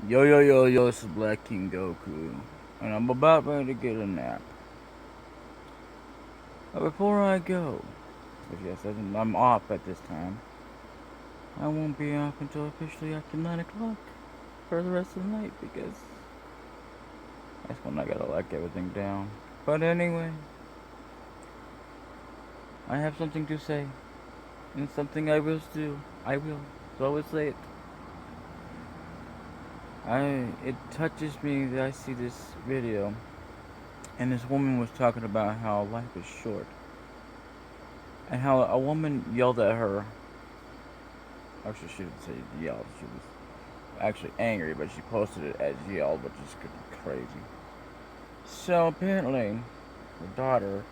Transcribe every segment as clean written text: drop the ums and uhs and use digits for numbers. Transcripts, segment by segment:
Yo yo yo yo, it's DaBLackKing Goku, and I'm about ready to get a nap. But before I go, because yes, I'm off at this time, I won't be off until officially after 9 o'clock for the rest of the night because that's when I gotta lock everything down. But anyway, I have something to say, and something I will do. I will. So I will say it. It touches me that I see this video, and this woman was talking about how life is short, and how a woman yelled at her. Actually, she didn't say yelled. She was actually angry, but she posted it as yelled, which is crazy. So apparently, her daughter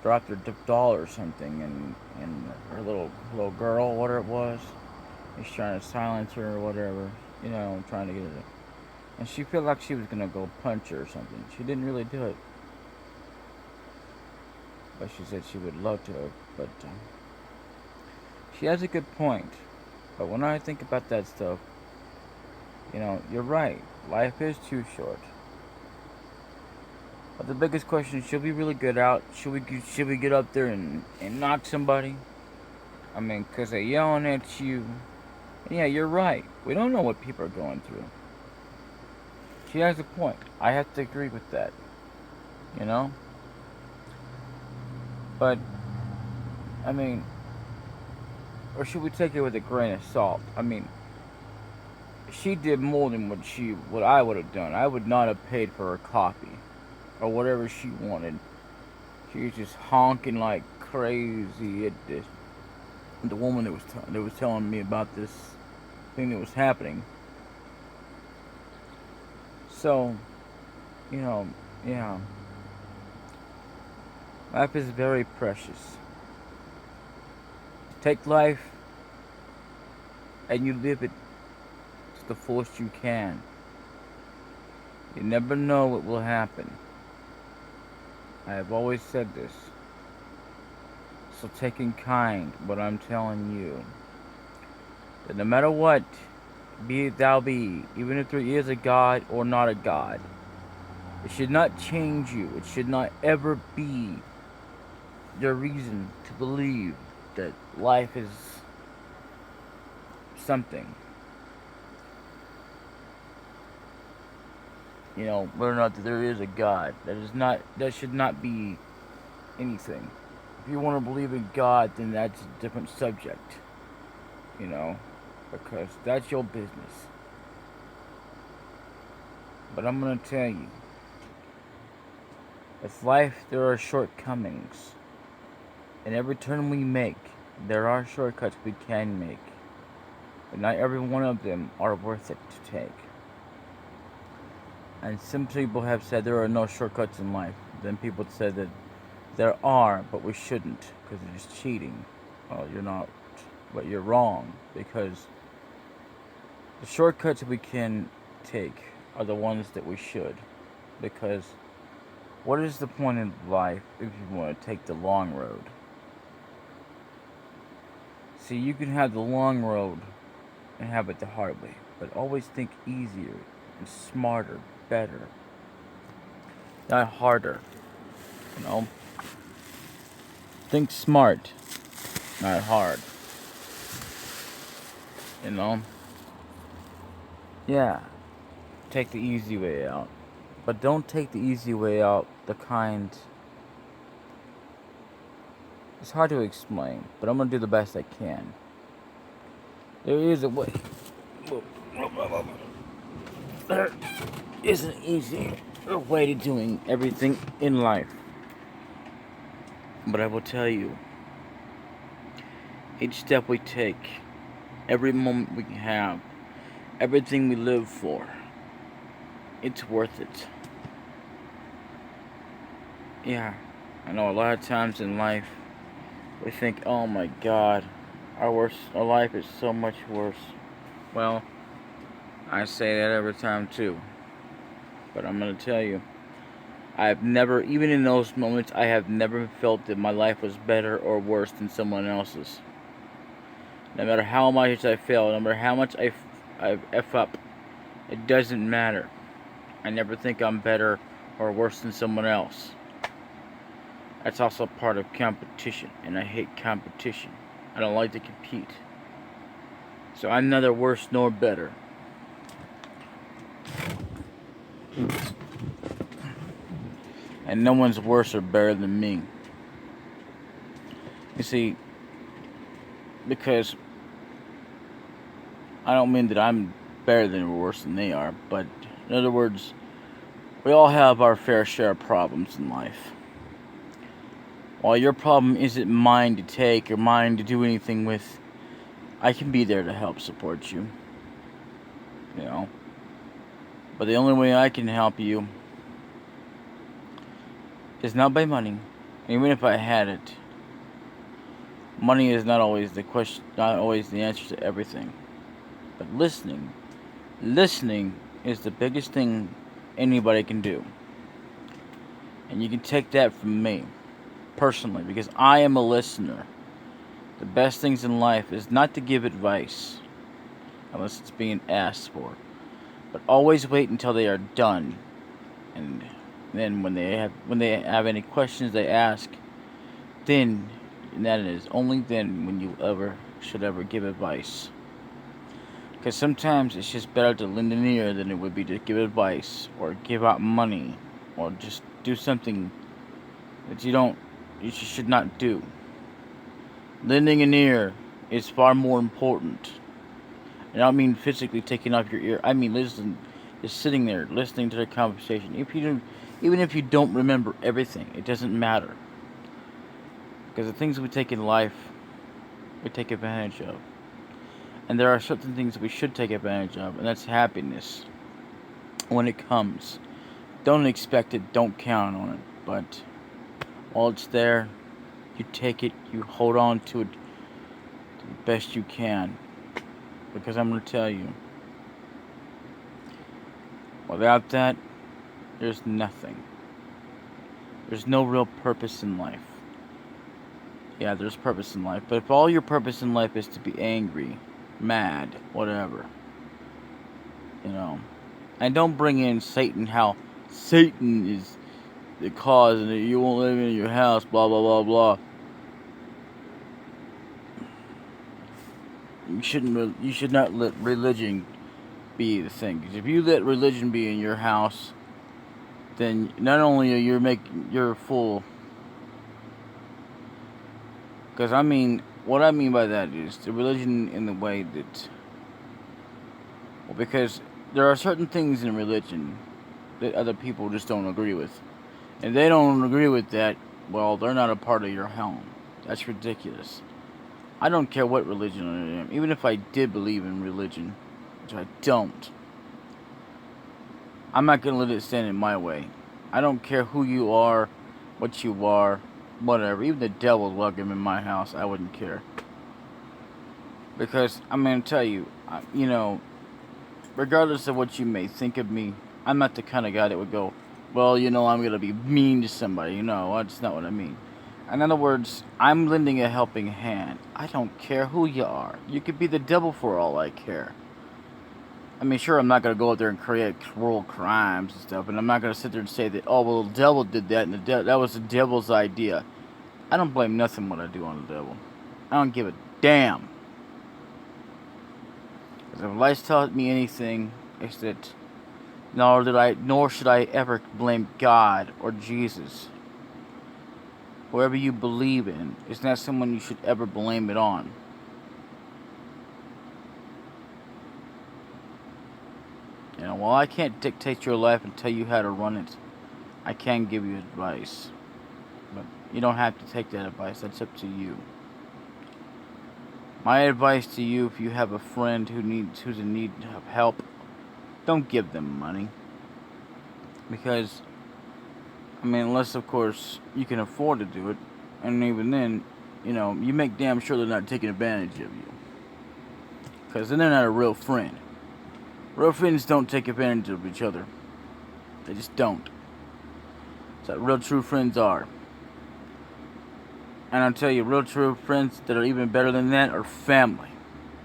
dropped her doll or something, and her little girl, whatever it was, he's trying to silence her or whatever, trying to get her. And she felt like she was gonna go punch her or something. She didn't really do it, but she said she would love to have. But she has a good point. But when I think about that stuff, you're right. Life is too short. But the biggest question: should we really get out? Should we get up there and knock somebody? I mean, 'cause they're yelling at you. Yeah, you're right. We don't know what people are going through. She has a point. I have to agree with that. You know. But I mean, or should we take it with a grain of salt? I mean, she did more than what I would have done. I would not have paid for her coffee or whatever she wanted. She was just honking like crazy at this. The woman that was telling me about this thing that was happening. So, yeah, life is very precious. Take life and you live it to the fullest you can. You never know what will happen. I have always said this. So take in kind what I'm telling you. That no matter what, be it thou be, even if there is a God or not a God, it should not change you. It should not ever be your reason to believe that life is something. Whether or not that there is a God, that should not be anything. If you want to believe in God, then that's a different subject. Because that's your business. But I'm gonna tell you, with life there are shortcomings. And every turn we make, there are shortcuts we can make. But not every one of them are worth it to take. And some people have said there are no shortcuts in life. Then people said that there are, but we shouldn't, because it is cheating. Well, you're not, but you're wrong, because the shortcuts we can take are the ones that we should. Because what is the point in life if you want to take the long road? See, you can have the long road and have it the hard way, but always think easier and smarter, better, not harder. Think smart, not hard. Yeah, take the easy way out, but don't take the easy way out. The kind. It's hard to explain, but I'm gonna do the best I can. There is a way. There is an easier way to doing everything in life. But I will tell you, each step we take, every moment we have, everything we live for, it's worth it. Yeah, I know a lot of times in life, we think, oh my God, our life is so much worse. Well, I say that every time too. But I'm going to tell you, I've never, even in those moments, I have never felt that my life was better or worse than someone else's. No matter how much I fail, no matter how much I F up, It doesn't matter. I never think I'm better or worse than someone else. That's also part of competition, and I hate competition. I don't like to compete. So I'm neither worse nor better. And no one's worse or better than me. You see, because I don't mean that I'm better than or worse than they are, but in other words, we all have our fair share of problems in life. While your problem isn't mine to take or mine to do anything with, I can be there to help support you. You know? But the only way I can help you is not by money. Even if I had it, money is not always the question, not always the answer to everything. But listening is the biggest thing anybody can do. And you can take that from me, personally, because I am a listener. The best things in life is not to give advice, unless it's being asked for, but always wait until they are done. And then when they have any questions they ask, then, and that is only then when you should ever give advice. Because sometimes it's just better to lend an ear than it would be to give advice or give out money or just do something that you should not do. Lending an ear is far more important. And I don't mean physically taking off your ear. I mean just sitting there listening to the conversation. Even if you don't remember everything, it doesn't matter. Because the things we take in life, we take advantage of. And there are certain things we should take advantage of, and that's happiness. When it comes, don't expect it, don't count on it. But while it's there, you take it, you hold on to it the best you can. Because I'm going to tell you, without that, there's nothing. There's no real purpose in life. Yeah, there's purpose in life. But if all your purpose in life is to be angry, mad, whatever, and don't bring in Satan, how Satan is the cause and that you won't live in your house, blah, blah, blah, blah. You should not let religion be the thing. Because if you let religion be in your house, then not only you're a fool. Because what I mean by that is the religion in the way that, because there are certain things in religion that other people just don't agree with. And they don't agree with that, well, they're not a part of your home. That's ridiculous. I don't care what religion I am. Even if I did believe in religion, which I don't, I'm not going to let it stand in my way. I don't care who you are, what you are, whatever. Even the devil's welcome in my house. I wouldn't care. Because, I'm going to tell you, regardless of what you may think of me, I'm not the kind of guy that would go, well, I'm going to be mean to somebody. That's not what I mean. In other words, I'm lending a helping hand. I don't care who you are. You could be the devil for all I care. I mean, sure, I'm not going to go out there and create cruel crimes and stuff, and I'm not going to sit there and say that, oh, well, the devil did that, and that was the devil's idea. I don't blame nothing what I do on the devil. I don't give a damn. Because if life's taught me anything, it's that nor should I ever blame God or Jesus. Whoever you believe in is not someone you should ever blame it on. While I can't dictate your life and tell you how to run it, I can give you advice. But you don't have to take that advice. That's up to you. My advice to you, if you have a friend who's in need of help, don't give them money. Because, unless, of course, you can afford to do it. And even then, you make damn sure they're not taking advantage of you. Because then they're not a real friend. Real friends don't take advantage of each other. They just don't. That's what real true friends are. And I'll tell you, real true friends that are even better than that are family.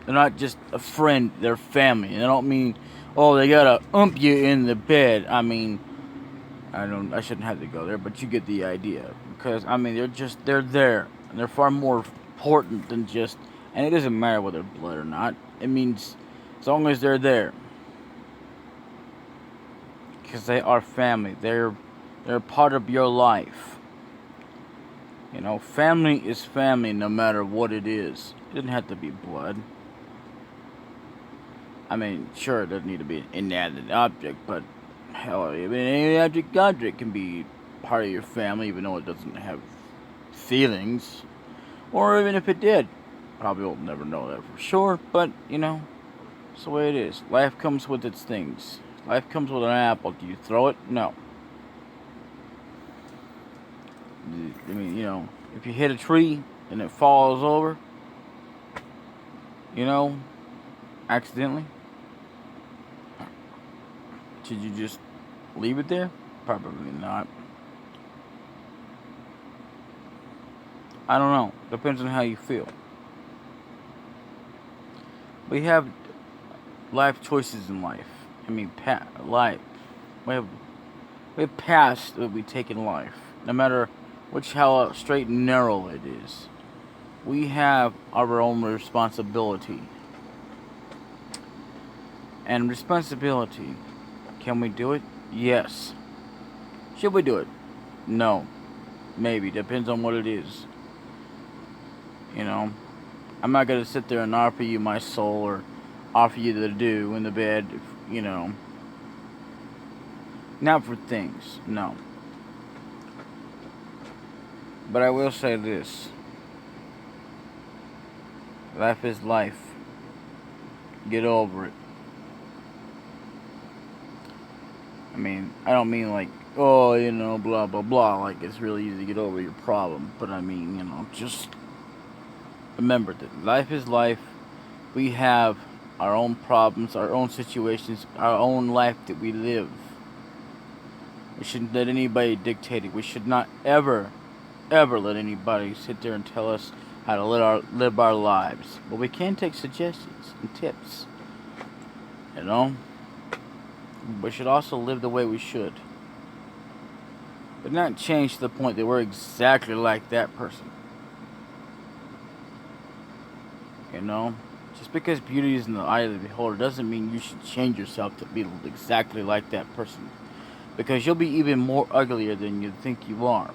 They're not just a friend, they're family. And I don't mean, oh, they gotta you in the bed. I mean, I shouldn't have to go there, but you get the idea. Because, I mean, they're there. And they're far more important than just, and it doesn't matter whether they're blood or not. It means, as long as they're there. Because they are family. They're part of your life. You know, family is family no matter what it is. It doesn't have to be blood. I mean, sure, it doesn't need to be an inanimate object, but hell, even any object can be part of your family, even though it doesn't have feelings. Or even if it did. Probably will never know that for sure, but, you know, it's the way it is. Life comes with its things. Life comes with an apple. Do you throw it? No. I mean, you know, if you hit a tree and it falls over, you know, accidentally, should you just leave it there? Probably not. I don't know. Depends on how you feel. We have life choices in life. I mean, life. We have paths that we take in life. No matter how straight and narrow it is. We have our own responsibility. And responsibility, can we do it? Yes. Should we do it? No. Maybe. Depends on what it is. You know, I'm not going to sit there and offer you my soul or offer you the dew in the bed, you know. Not for things, no. But I will say this. Life is life. Get over it. I mean, I don't mean like, oh, you know, blah, blah, blah, like it's really easy to get over your problem. But I mean, you know, just remember that life is life. We have our own problems, our own situations, our own life that we live. We shouldn't let anybody dictate it. We should not ever let anybody sit there and tell us how to live our lives. But we can take suggestions and tips. You know? We should also live the way we should. But not change to the point that we're exactly like that person. You know? Just because beauty is in the eye of the beholder doesn't mean you should change yourself to be exactly like that person. Because you'll be even more uglier than you think you are.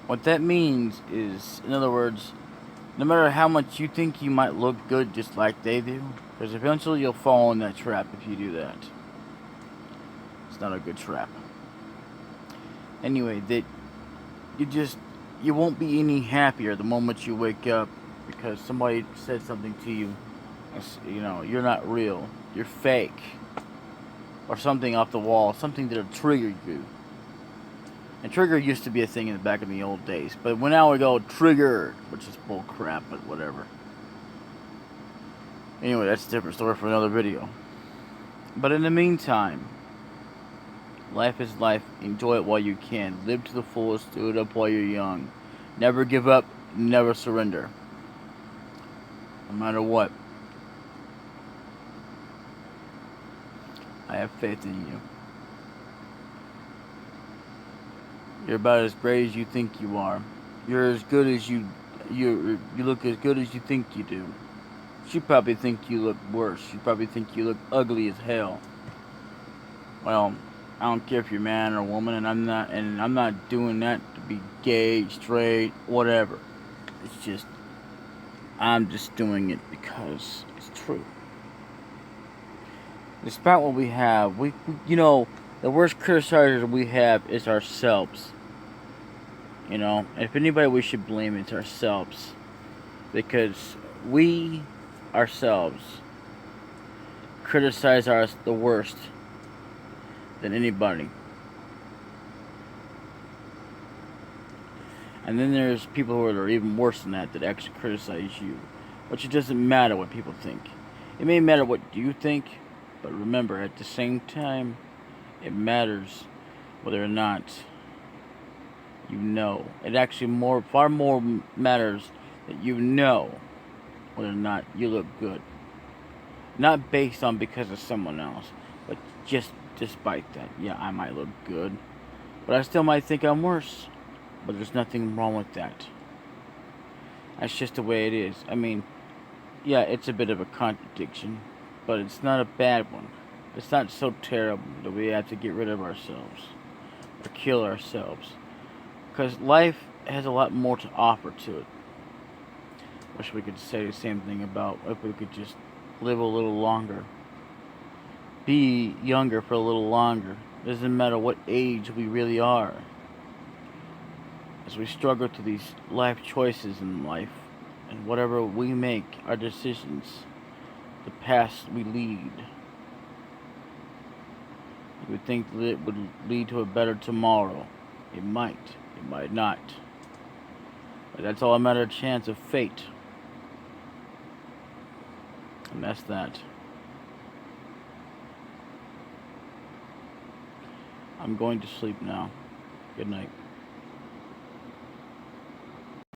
What that means is, in other words, no matter how much you think you might look good just like they do, because eventually you'll fall in that trap if you do that. It's not a good trap. Anyway, that you won't be any happier the moment you wake up because somebody said something to you. You know, you're not real. You're fake. Or something off the wall. Something that'll trigger you. And trigger used to be a thing in the back in the old days. But now we go trigger, which is bull crap, but whatever. Anyway, that's a different story for another video. But in the meantime, life is life. Enjoy it while you can. Live to the fullest. Do it up while you're young. Never give up. Never surrender. No matter what. I have faith in you. You're about as great as you think you are. You're as good as you look as good as you think you do. She probably think you look worse. She probably think you look ugly as hell. Well, I don't care if you're man or woman, and I'm not doing that to be gay, straight, whatever. It's just I'm just doing it because it's true. Despite what we have, we you know, the worst criticizer we have is ourselves. You know, if anybody we should blame, it's ourselves. Because we, ourselves, criticize us the worst than anybody. And then there's people who are even worse than that actually criticize you. Which it doesn't matter what people think. It may matter what you think, but remember, at the same time, it matters whether or not you know. It actually far more matters that you know whether or not you look good. Not based on because of someone else, but just despite that. Yeah, I might look good, but I still might think I'm worse. But there's nothing wrong with that. That's just the way it is. I mean, yeah, it's a bit of a contradiction, but it's not a bad one. It's not so terrible that we have to get rid of ourselves or kill ourselves. Because life has a lot more to offer to it. Wish we could say the same thing about if we could just live a little longer. Be younger for a little longer. Doesn't matter what age we really are. As we struggle through these life choices in life, and whatever we make, our decisions, the paths we lead, you would think that it would lead to a better tomorrow. It might not. But that's all a matter of chance of fate. And that's that. I'm going to sleep now. Good night.